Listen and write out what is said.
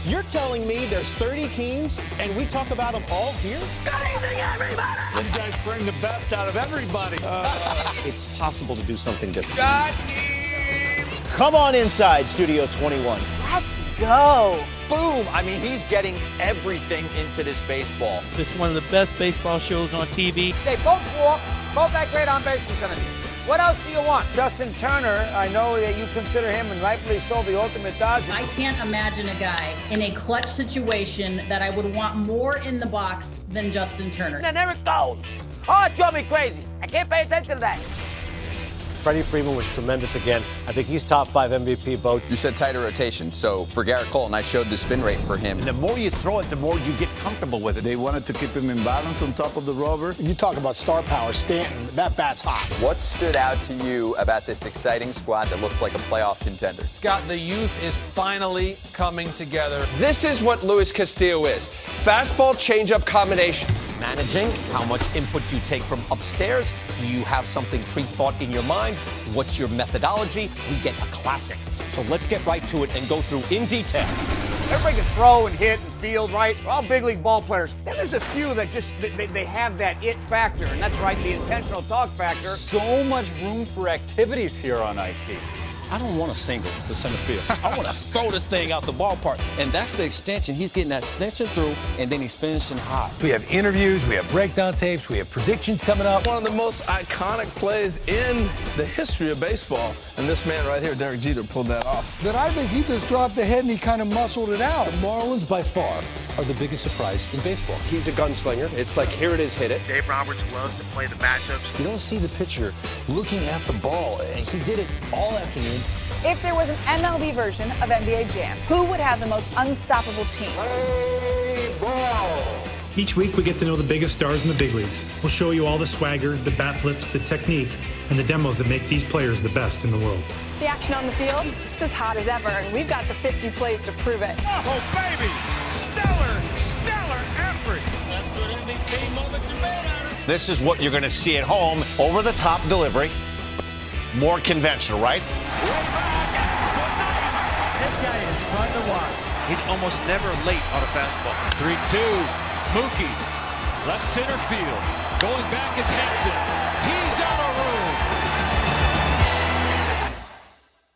You're telling me there's 30 teams and we talk about them all here? Good evening, everybody! You guys bring the best out of everybody. It's possible to do something different. Got him! Come on inside, Studio 21. Let's go. Boom! I mean, he's getting everything into this baseball. It's one of the best baseball shows on TV. They both walk, both that great on-base percentage. What else do you want? Justin Turner, I know that you consider him, and rightfully so, the ultimate Dodger. I can't imagine a guy in a clutch situation that I would want more in the box than Justin Turner. And there it goes. Oh, it drove me crazy. I can't pay attention to that. Freddie Freeman was tremendous again. I think he's top 5 MVP vote. You said tighter rotation, so for Garrett Cole, and I showed the spin rate for him. And the more you throw it, the more you get comfortable with it. They wanted to keep him in balance on top of the rubber. You talk about star power, Stanton, that bat's hot. What stood out to you about this exciting squad that looks like a playoff contender? Scott, the youth is finally coming together. This is what Luis Castillo is. Fastball changeup combination. Managing, how much input do you take from upstairs? Do you have something pre-thought in your mind? What's your methodology? We get a classic. So let's get right to it and go through in detail. Everybody can throw and hit and field, right? We're all big league ball players. Then there's a few that just, they have that it factor, and that's right, the intentional talk factor. So much room for activities here on IT. I don't want a single to center field. I want to throw this thing out the ballpark. And that's the extension. He's getting that extension through, and then he's finishing high. We have interviews, we have breakdown tapes, we have predictions coming up. One of the most iconic plays in the history of baseball. And this man right here, Derek Jeter, pulled that off. But I think he just dropped the head and he kind of muscled it out. The Marlins, by far, are the biggest surprise in baseball. He's a gunslinger. It's like, here it is, hit it. Dave Roberts loves to play the matchups. You don't see the pitcher looking at the ball, and he did it all afternoon. If there was an MLB version of NBA Jam, who would have the most unstoppable team? Each week we get to know the biggest stars in the big leagues. We'll show you all the swagger, the bat flips, the technique, and the demos that make these players the best in the world. The action on the field, it's as hot as ever, and we've got the 50 plays to prove it. Oh, baby! Stellar effort! That's what MVP moments are made out of. This is what you're going to see at home. Over-the-top delivery. More conventional, right? This guy is fun to watch. He's almost never late on a fastball. 3-2. Mookie. Left center field. Going back is Hansen. He's out of room.